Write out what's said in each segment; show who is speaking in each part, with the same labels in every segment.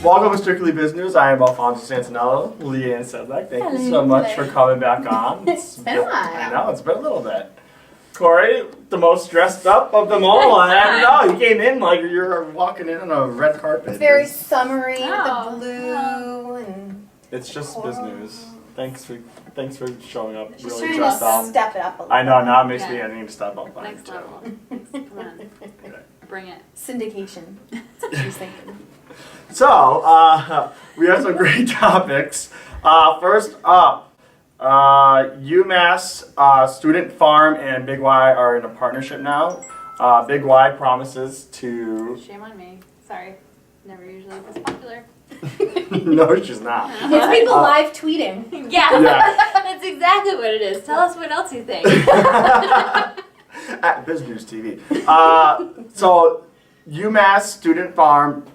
Speaker 1: Welcome to Strictly Businews. I am Alfonso Santaniello, Leanne Sedlak. Thank you so much for coming back on.
Speaker 2: It's been a while.
Speaker 1: I know, it's been a little bit. Cori, the most dressed up of them all. I don't know, you came in like you're walking in on a red carpet.
Speaker 2: It's very summery with the blue and
Speaker 1: it's just Businews. Thanks for showing up.
Speaker 2: just
Speaker 1: Really
Speaker 2: trying
Speaker 1: dressed
Speaker 2: to
Speaker 1: up.
Speaker 2: step it up a little.
Speaker 1: I know, now it makes me I need to step up.
Speaker 3: Next level. Come on. Bring it.
Speaker 2: Syndication. That's what she's thinking.
Speaker 1: So, we have some great topics. First up, UMass Student Farm and Big Y are in a partnership now. Big Y promises to...
Speaker 3: Shame on me. Sorry. Never usually this popular.
Speaker 1: No, she's not.
Speaker 2: It's people live tweeting.
Speaker 3: Yeah.
Speaker 1: Yeah.
Speaker 3: That's exactly what it is. Tell us what else you think.
Speaker 1: At Businews TV. So, UMass Student Farm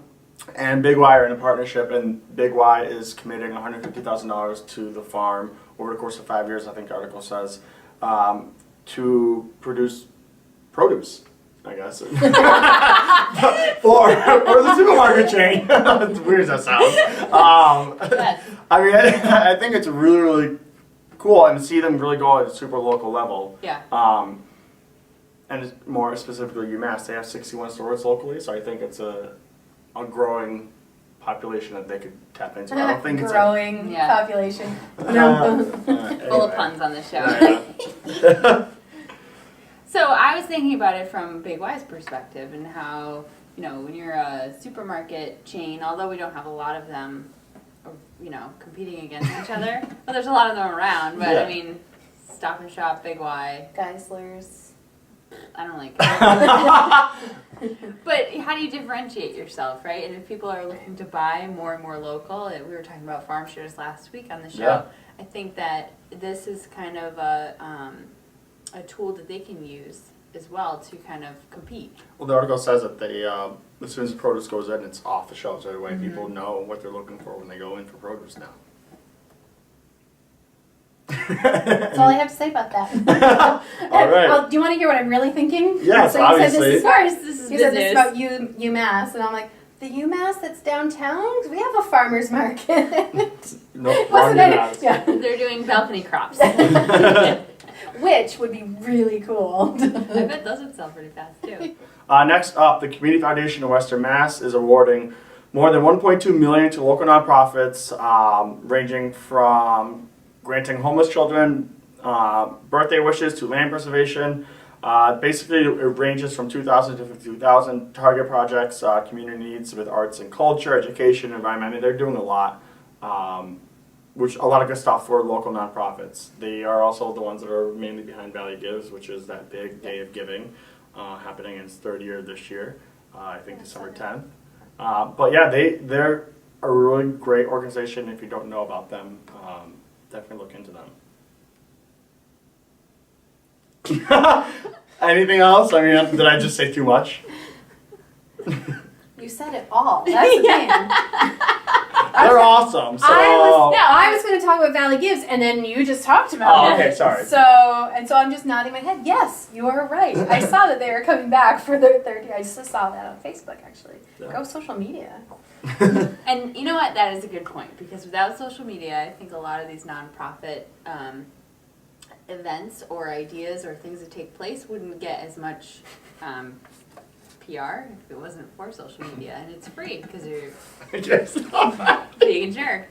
Speaker 1: and Big Y are in a partnership, and Big Y is committing $150,000 to the farm over the course of 5 years, I think the article says, to produce produce, I guess, for the supermarket chain. As weird as that sounds.
Speaker 3: Yes.
Speaker 1: I mean, I think it's really, really cool, and to see them really go at a super local level.
Speaker 3: Yeah.
Speaker 1: And it's more specifically UMass, they have 61 stores locally, so I think it's a growing population that they could tap into. I don't think
Speaker 2: Growing
Speaker 3: Yeah.
Speaker 2: population.
Speaker 3: Full of puns on the show. So I was thinking about it from Big Y's perspective and how, you know, when you're a supermarket chain, although we don't have a lot of them, you know, competing against each other, but there's a lot of them around. But
Speaker 1: Yeah.
Speaker 3: I mean, Stop and Shop, Big Y.
Speaker 2: Geislers.
Speaker 3: I don't like it. But how do you differentiate yourself, right? And if people are looking to buy more and more local, we were talking about farm shares last week on the show.
Speaker 1: Yeah.
Speaker 3: I think that this is kind of a tool that they can use as well to kind of compete.
Speaker 1: Well, the article says that they, as soon as the produce goes in, it's off the shelves right away.
Speaker 3: Mm-hmm.
Speaker 1: People know what they're looking for when they go in for produce now.
Speaker 2: That's all I have to say about that.
Speaker 1: All right.
Speaker 2: Well, do you want to hear what I'm really thinking?
Speaker 1: Yes,
Speaker 2: so you
Speaker 1: obviously.
Speaker 2: Said this
Speaker 3: Of course, this is
Speaker 2: you said this
Speaker 3: business.
Speaker 2: about UMass, and I'm like, the UMass that's downtown? 'Cause we have a farmer's market.
Speaker 1: No, wrong
Speaker 2: Wasn't it?
Speaker 1: UMass.
Speaker 2: Yeah.
Speaker 3: They're doing balcony crops.
Speaker 2: Which would be really cool.
Speaker 3: I bet those would sell pretty fast too.
Speaker 1: Next up, the Community Foundation of Western Mass is awarding more than $1.2 million to local nonprofits, ranging from granting homeless children birthday wishes to land preservation. Basically, it ranges from 2,000 to 52,000 target projects, community needs with arts and culture, education, environment. I mean, they're doing a lot, which a lot of good stuff for local nonprofits. They are also the ones that are mainly behind Valley Gives, which is that big day of giving happening in its third year this year, I think December 10th. But yeah, they're a really great organization. If you don't know about them, definitely look into them. Anything else? I mean, did I just say too much?
Speaker 2: You said it all. That's the thing.
Speaker 1: They're awesome. So
Speaker 2: I was going to talk about Valley Gives, and then you just talked about it.
Speaker 1: okay, sorry.
Speaker 2: So I'm just nodding my head. Yes, you are right. I saw that they were coming back for their third year. I just saw that on Facebook, actually.
Speaker 1: Yeah.
Speaker 2: Go social media.
Speaker 3: And you know what? That is a good point, because without social media, I think a lot of these nonprofit events or ideas or things that take place wouldn't get as much PR if it wasn't for social media. And it's free because you're being a jerk.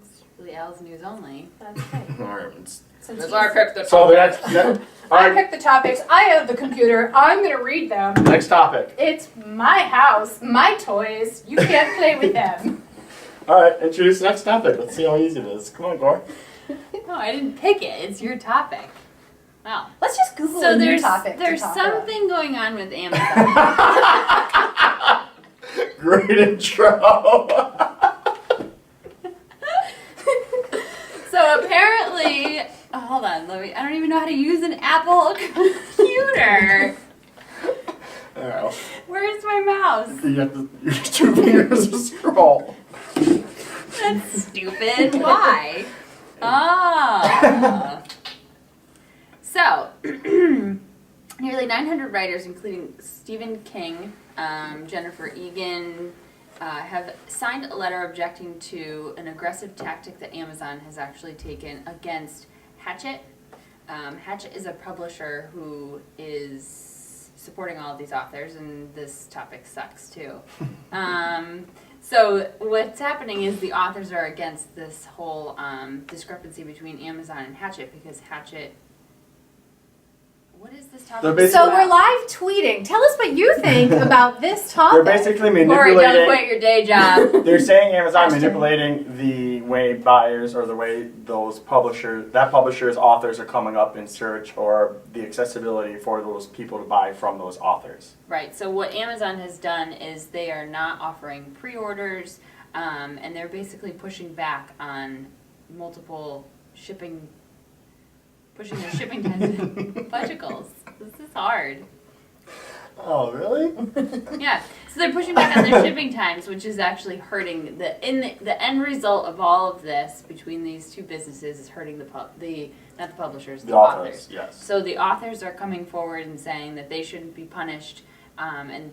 Speaker 3: It's really Al's news only.
Speaker 2: That's right.
Speaker 1: All right.
Speaker 2: Since
Speaker 3: I picked the
Speaker 1: So the next, all
Speaker 2: I
Speaker 1: right,
Speaker 2: picked the topics. I have the computer. I'm going to read them.
Speaker 1: next topic.
Speaker 2: It's my house, my toys. You can't play with them.
Speaker 1: All right, introduce the next topic. Let's see how easy it is. Come on, Cori.
Speaker 3: No, I didn't pick it. It's your topic. Wow.
Speaker 2: Let's just Google
Speaker 3: So
Speaker 2: a new
Speaker 3: there's
Speaker 2: topic. to talk about.
Speaker 3: something going on with Amazon.
Speaker 1: Great intro.
Speaker 3: So apparently, hold on, I don't even know how to use an Apple computer.
Speaker 1: All right.
Speaker 3: Where's my mouse?
Speaker 1: You have to use 2 fingers to scroll.
Speaker 3: That's stupid. Why? Ah. So, nearly 900 writers, including Stephen King, Jennifer Egan, have signed a letter objecting to an aggressive tactic that Amazon has actually taken against Hachette. Hachette is a publisher who is supporting all of these authors, and this topic sucks too. So what's happening is the authors are against this whole discrepancy between Amazon and Hachette because Hachette. What is this topic?
Speaker 2: So we're live tweeting. Tell us what you think about this topic.
Speaker 1: They're basically
Speaker 3: Cori,
Speaker 1: manipulating.
Speaker 3: don't quit your day job.
Speaker 1: They're saying Amazon
Speaker 2: Hashtag.
Speaker 1: manipulating the way buyers or the way that publisher's authors are coming up in search or the accessibility for those people to buy from those authors.
Speaker 3: Right, so what Amazon has done is they are not offering pre-orders, and they're basically pushing back on multiple pushing their shipping times to budgicles. This is hard.
Speaker 1: Oh, really?
Speaker 3: Yeah, so they're pushing back on their shipping times, which is actually hurting the end result of all of this between these two businesses is hurting not the publishers, the authors.
Speaker 1: Yes.
Speaker 3: So the authors are coming forward and saying that they shouldn't be punished, and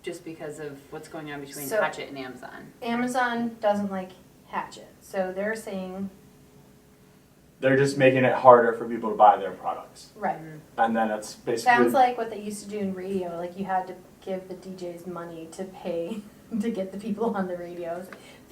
Speaker 3: just because of what's going on between
Speaker 2: So-
Speaker 3: Hachette and Amazon.
Speaker 2: Amazon doesn't like Hachette, so they're saying
Speaker 1: They're just making it harder for people to buy their products.
Speaker 2: right.
Speaker 1: And then it's basically...
Speaker 2: Sounds like what they used to do in radio. Like you had to give the DJs money to pay to get the people on the radios.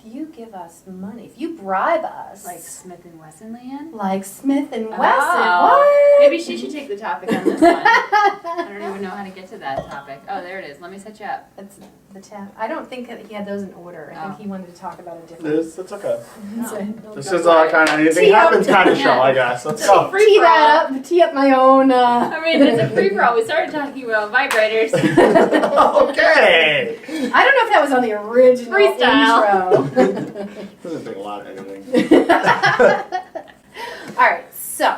Speaker 2: If you give us money, if you bribe us,
Speaker 3: Like Smith and Wesson, Leanne?
Speaker 2: like Smith and Wesson,
Speaker 3: Oh.
Speaker 2: what?
Speaker 3: Maybe she should take the topic on this one. I don't even know how to get to that topic. Oh, there it is. Let me set you up.
Speaker 2: That's the tap. I don't think that he had those in order. I think he wanted to talk about a different.
Speaker 1: It's okay.
Speaker 3: No.
Speaker 1: This is kind of anything
Speaker 2: Tee up.
Speaker 1: happens kind of show, I guess. Let's go.
Speaker 2: Tee that up. Tee up my own.
Speaker 3: I mean, it's a free-for-all. We started talking about vibrators.
Speaker 1: Okay.
Speaker 2: I don't know if that was on the original
Speaker 3: Freestyle.
Speaker 2: intro.
Speaker 1: Doesn't take a lot of editing.
Speaker 2: All right, so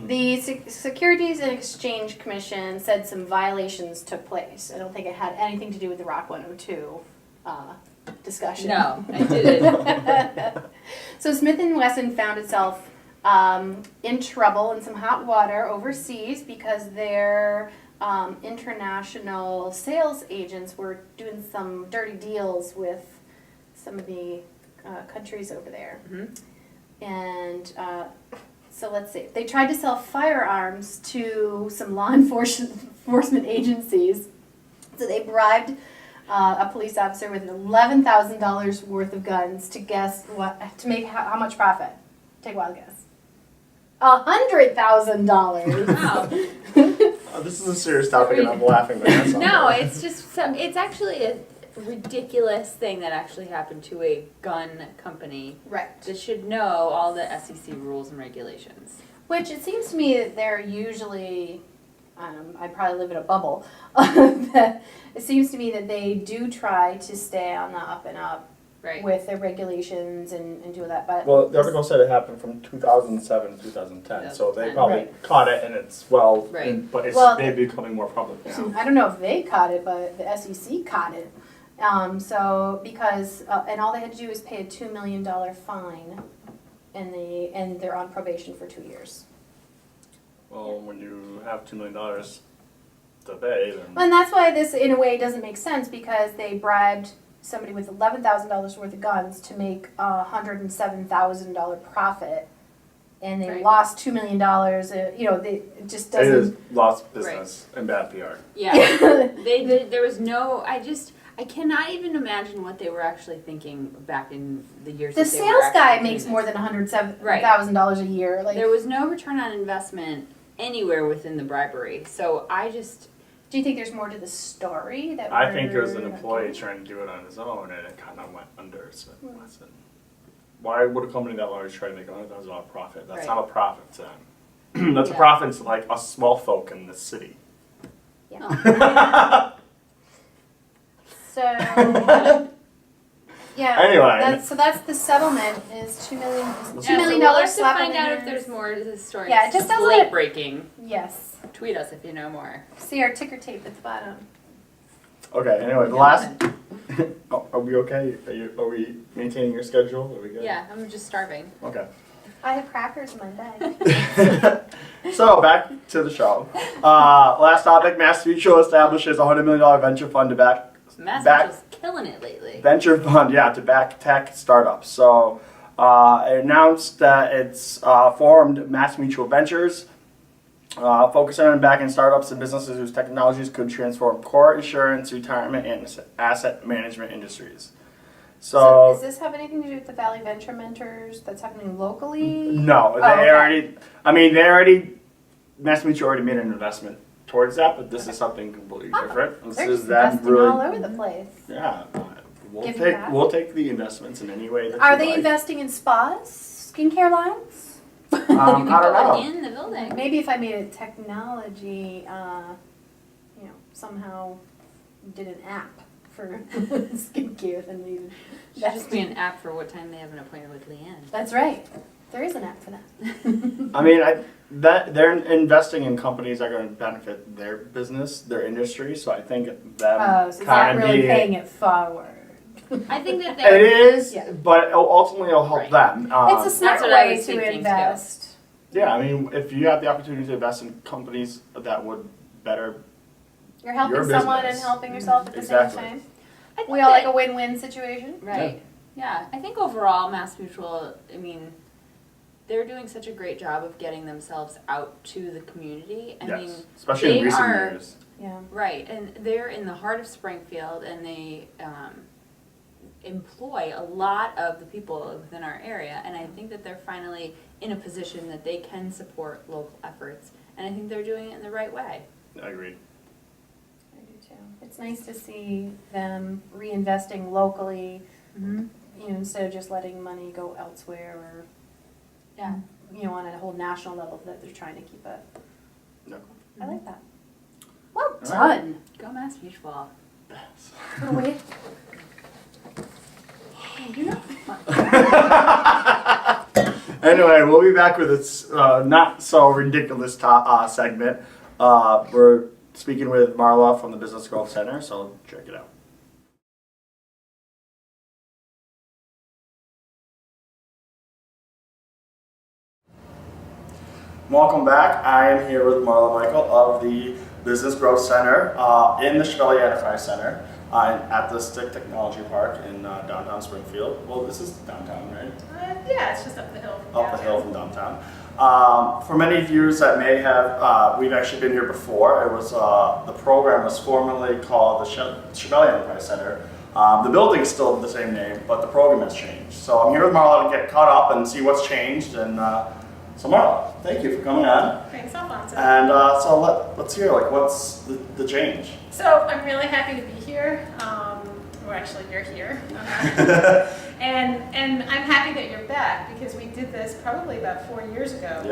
Speaker 2: the Securities and Exchange Commission said some violations took place. I don't think it had anything to do with the Rock 102 discussion.
Speaker 3: No, I didn't.
Speaker 2: So Smith & Wesson found itself in trouble in some hot water overseas because their international sales agents were doing some dirty deals with some of the countries over there.
Speaker 3: Mm-hmm.
Speaker 2: And so let's see. They tried to sell firearms to some law enforcement agencies. So they bribed a police officer with $11,000 worth of guns to make how much profit? Take a wild guess. $100,000.
Speaker 3: Wow.
Speaker 1: This is a serious topic and I'm laughing, but that's
Speaker 3: No, it's just it's actually a ridiculous thing that actually happened to a gun company
Speaker 2: Right.
Speaker 3: that should know all the SEC rules and regulations.
Speaker 2: Which it seems to me that they're usually, I probably live in a bubble, but it seems to me that they do try to stay on the up and up
Speaker 3: Right.
Speaker 2: with their regulations and do that. But
Speaker 1: Well, the article said it happened from 2007 to 2010, so they
Speaker 3: 2010.
Speaker 1: probably
Speaker 2: Right.
Speaker 1: caught it, and it's
Speaker 3: Right.
Speaker 1: but it's
Speaker 2: Well,
Speaker 1: they're becoming more public now.
Speaker 2: I don't know if they caught it, but the SEC caught it. So because and all they had to do was pay a $2 million fine, and they're on probation for 2 years.
Speaker 1: Well, when you have $2 million to pay, then
Speaker 2: And that's why this, in a way, doesn't make sense because they bribed somebody with $11,000 worth of guns to make a $107,000 profit, and they
Speaker 3: Right.
Speaker 2: lost $2 million. It just
Speaker 1: it is
Speaker 2: doesn't.
Speaker 1: lost business and bad PR.
Speaker 3: Yeah. There was no. I cannot even imagine what they were actually thinking back in the years.
Speaker 2: The
Speaker 3: that they were
Speaker 2: sales
Speaker 3: actually
Speaker 2: guy
Speaker 3: doing
Speaker 2: makes
Speaker 3: this.
Speaker 2: more than $107,000 a year. Like,
Speaker 3: There was no return on investment anywhere within the bribery. So I just.
Speaker 2: do you think there's more to the story that?
Speaker 1: I think it was an
Speaker 2: we're-
Speaker 1: employee trying to do it on his own, and it kind of went under Smith & Wesson. Why would a company that large try to make $100,000 profit? That's
Speaker 3: Right.
Speaker 1: not a profit to them. That's a
Speaker 3: Yeah.
Speaker 1: profit to like us small folk in the city.
Speaker 2: Yeah. So. Yeah.
Speaker 1: Anyway.
Speaker 2: So that's the settlement. Is $2 million.
Speaker 1: Yeah,
Speaker 2: $2 million
Speaker 3: so we'll have to
Speaker 2: slap
Speaker 3: find
Speaker 2: in
Speaker 3: out
Speaker 2: the
Speaker 3: if there's more to the story.
Speaker 2: Yeah, just
Speaker 3: It's
Speaker 2: a
Speaker 3: late
Speaker 2: little-
Speaker 3: breaking.
Speaker 2: Yes.
Speaker 3: Tweet us if you know more.
Speaker 2: See our ticker tape at the bottom.
Speaker 1: Okay. Anyway, the last. Are we okay? Are we maintaining your schedule? Are we good?
Speaker 3: Yeah, I'm just starving.
Speaker 1: Okay.
Speaker 2: I have crackers in my bag.
Speaker 1: So back to the show. Last topic: MassMutual establishes a $100 million venture fund to back
Speaker 3: MassMutual's killing it lately.
Speaker 1: venture fund, to back tech startups. So it announced that it's formed MassMutual Ventures, focusing on backing startups and businesses whose technologies could transform core insurance, retirement, and asset management industries.
Speaker 2: So does this have anything to do with the Valley Venture Mentors that's happening locally?
Speaker 1: No,
Speaker 2: okay.
Speaker 1: MassMutual already made an investment towards that, but this is something completely different. This
Speaker 2: They're
Speaker 1: is
Speaker 2: just
Speaker 1: them
Speaker 2: investing
Speaker 1: really,
Speaker 2: all over the place.
Speaker 1: yeah.
Speaker 2: Giving back.
Speaker 1: We'll take the investments in any way that
Speaker 2: Are
Speaker 1: you
Speaker 2: they
Speaker 1: like.
Speaker 2: investing in spas, skincare lines?
Speaker 3: You
Speaker 1: I
Speaker 3: can
Speaker 1: don't
Speaker 3: go
Speaker 1: know.
Speaker 3: in the building.
Speaker 2: Maybe if I made a technology, somehow did an app for skincare, then maybe
Speaker 3: Should just be an app for what time they have an appointment with Leanne.
Speaker 2: That's right. There is an app for that.
Speaker 1: I mean, that they're investing in companies that are going to benefit their business, their industry. So I think them
Speaker 2: Oh, so it's not
Speaker 1: kind of
Speaker 2: really
Speaker 1: being
Speaker 2: paying it forward.
Speaker 3: I think that
Speaker 1: it
Speaker 3: they're
Speaker 1: is,
Speaker 2: Yeah.
Speaker 1: but ultimately it'll help
Speaker 3: Right.
Speaker 1: them.
Speaker 2: It's a smart
Speaker 3: what I
Speaker 2: way
Speaker 3: was
Speaker 2: to
Speaker 3: thinking, too.
Speaker 2: invest.
Speaker 1: Yeah, I mean, if you have the opportunity to invest in companies that would better,
Speaker 2: You're helping
Speaker 1: Your
Speaker 2: someone and
Speaker 1: business.
Speaker 2: helping yourself at the
Speaker 1: Exactly.
Speaker 2: same time.
Speaker 3: I think
Speaker 2: We all
Speaker 3: that-
Speaker 2: like a win-win situation.
Speaker 3: Right. Yeah. I think overall, MassMutual, I mean, they're doing such a great job of getting themselves out to the community. I mean,
Speaker 1: especially in
Speaker 3: they
Speaker 1: recent
Speaker 3: are-
Speaker 1: years.
Speaker 2: Yeah.
Speaker 3: right, and they're in the heart of Springfield, and they employ a lot of the people within our area, and I think that they're finally in a position that they can support local efforts, and I think they're doing it in the right way.
Speaker 1: I agree.
Speaker 2: I do too. It's nice to see them reinvesting locally, instead of just letting money go elsewhere or,
Speaker 3: Yeah.
Speaker 2: on a whole national level that they're trying to keep up.
Speaker 1: No.
Speaker 2: I like that. Well
Speaker 1: All
Speaker 2: done.
Speaker 3: Go MassMutual.
Speaker 2: Oh, wait.
Speaker 1: Anyway, we'll be back with this not so ridiculous segment. We're speaking with Marla from the Business Growth Center, so check it out. Welcome back. I am here with Marla Michael of the Business Growth Center in the Chevalier Enterprise Center at the Stick Technology Park in downtown Springfield. Well, this is downtown, right?
Speaker 4: Yeah, it's just up the hill.
Speaker 1: Up the hill from downtown. For many viewers that may have, we've actually been here before. It was the program was formerly called the Chevalier Enterprise Center. The building is still the same name, but the program has changed. So I'm here with Marla to get caught up and see what's changed. And so Marla, thank you for coming on.
Speaker 4: Thanks, Alfonso.
Speaker 1: And so let's hear, like, what's the change?
Speaker 4: So I'm really happy to be here. Well, actually, you're here. And I'm happy that you're back because we did this probably about 4 years ago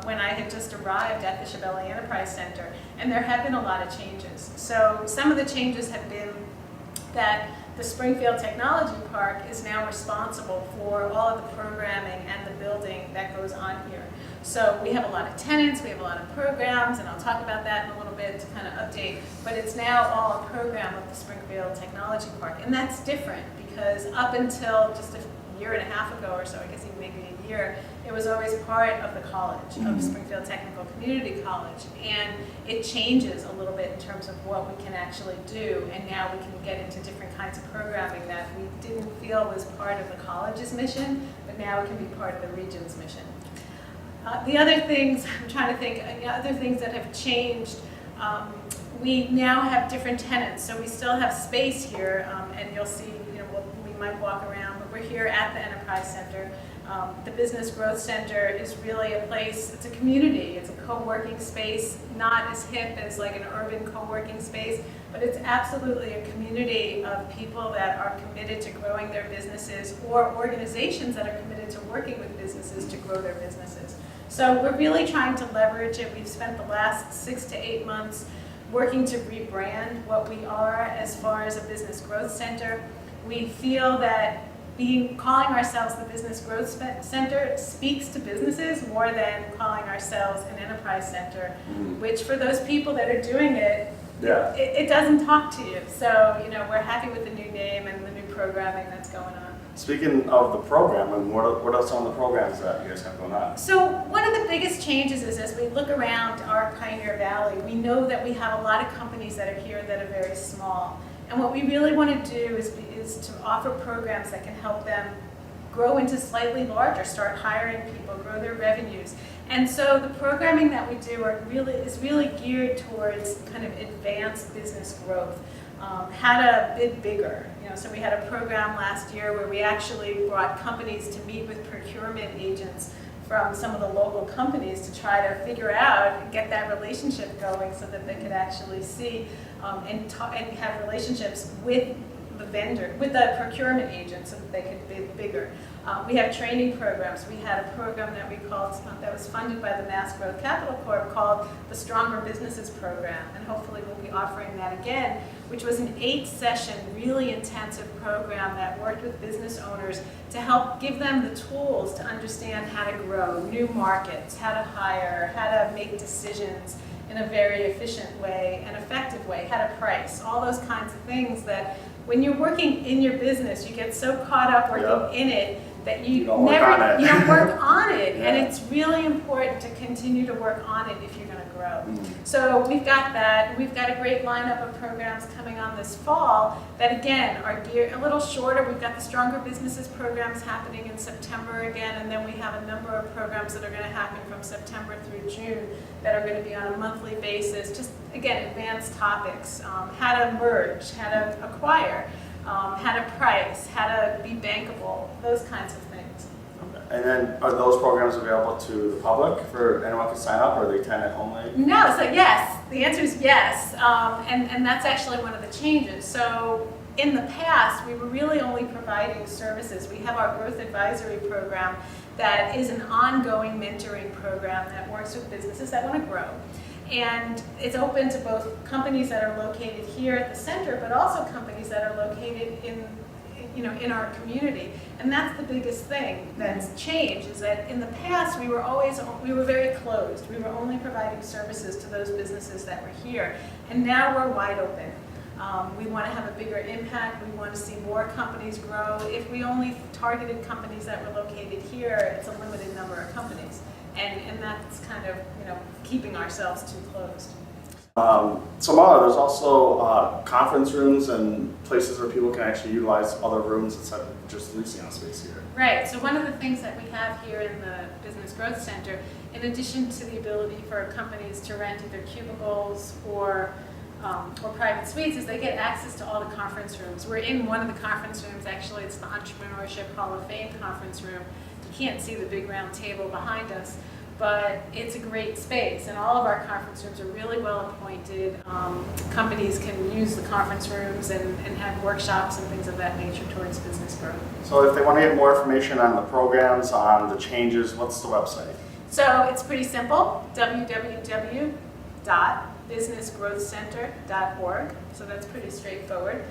Speaker 4: when I had just arrived at the Chevalier Enterprise Center. And there have been a lot of changes. So some of the changes have been that the Springfield Technology Park is now responsible for all of the programming and the building that goes on here. So we have a lot of tenants, we have a lot of programs, and I'll talk about that in a little bit to kind of update, but it's now all a program of the Springfield Technology Park. And that's different because up until just a year and a half ago or so, I guess even maybe a year, it was always part of the college, of Springfield Technical Community College. And it changes a little bit in terms of what we can actually do, and now we can get into different kinds of programming that we didn't feel was part of the college's mission, but now it can be part of the region's mission. The other things, I'm trying to think, other things that have changed, we now have different tenants, so we still have space here, and you'll see, we might walk around, but we're here at the Enterprise Center. The Business Growth Center is really a place, it's a community, it's a co-working space, not as hip as like an urban co-working space, but it's absolutely a community of people that are committed to growing their businesses or organizations that are committed to working with businesses to grow their businesses. So we're really trying to leverage it. We've spent the last 6 to 8 months working to rebrand what we are as far as a business growth center. We feel that calling ourselves the Business Growth Center speaks to businesses more than calling ourselves an enterprise center, which for those people that are doing it, it doesn't talk to you. So, we're happy with the new name and the new programming that's going on.
Speaker 1: Speaking of the program, and what are some of the programs that you guys have going on?
Speaker 4: So one of the biggest changes is as we look around our Pioneer Valley, we know that we have a lot of companies that are here that are very small. And what we really want to do is to offer programs that can help them grow into slightly larger, start hiring people, grow their revenues. And so the programming that we do is really geared towards kind of advanced business growth, how to bid bigger. So we had a program last year where we actually brought companies to meet with procurement agents from some of the local companies to try to figure out and get that relationship going so that they could actually see and have relationships with the vendor, with the procurement agent, so that they could bid bigger. We have training programs. We had a program that we called, that was funded by the Mass Growth Capital Corp, called the Stronger Businesses Program, and hopefully we'll be offering that again, which was an 8-session, really intensive program that worked with business owners to help give them the tools to understand how to grow new markets, how to hire, how to make decisions in a very efficient way, an effective way, how to price, all those kinds of things that when you're working in your business, you get so caught up working in it that you don't work on it. And it's really important to continue to work on it if you're going to grow. So we've got that. We've got a great lineup of programs coming on this fall that, again, are geared a little shorter. We've got the Stronger Businesses programs happening in September again, and then we have a number of programs that are going to happen from September through June that are going to be on a monthly basis. Just, again, advanced topics, how to merge, how to acquire, how to price, how to be bankable, those kinds of things.
Speaker 1: Okay. And then are those programs available to the public for anyone to sign up, or are they tenant only?
Speaker 4: No, so yes, the answer is yes, and that's actually one of the changes. So in the past, we were really only providing services. We have our growth advisory program that is an ongoing mentoring program that works with businesses that want to grow. And it's open to both companies that are located here at the center, but also companies that are located in our community. And that's the biggest thing that's changed, is that in the past we were very closed. We were only providing services to those businesses that were here. And now we're wide open. We want to have a bigger impact. We want to see more companies grow. If we only targeted companies that were located here, it's a limited number of companies. And that's kind of, keeping ourselves too closed.
Speaker 1: So Marla, there's also conference rooms and places where people can actually utilize other rooms instead of just leasing out space here.
Speaker 4: Right, so one of the things that we have here in the Business Growth Center, in addition to the ability for companies to rent either cubicles or private suites, is they get access to all the conference rooms. We're in one of the conference rooms, actually it's the Entrepreneurship Hall of Fame conference room. You can't see the big round table behind us, but it's a great space, and all of our conference rooms are really well appointed. Companies can use the conference rooms and have workshops and things of that nature towards business growth.
Speaker 1: So if they want to get more information on the programs, on the changes, what's the website?
Speaker 4: So it's pretty simple, www.businessgrowthcenter.org. So that's pretty straightforward.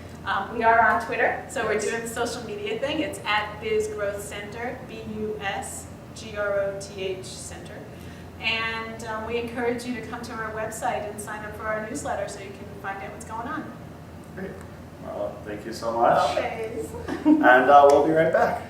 Speaker 4: We are on Twitter, so we're doing the social media thing. It's at Biz Growth Center, BUSGROTH Center. And we encourage you to come to our website and sign up for our newsletter so you can find out what's going on.
Speaker 1: Great. Well, thank you so much.
Speaker 4: Always.
Speaker 1: And we'll be right back.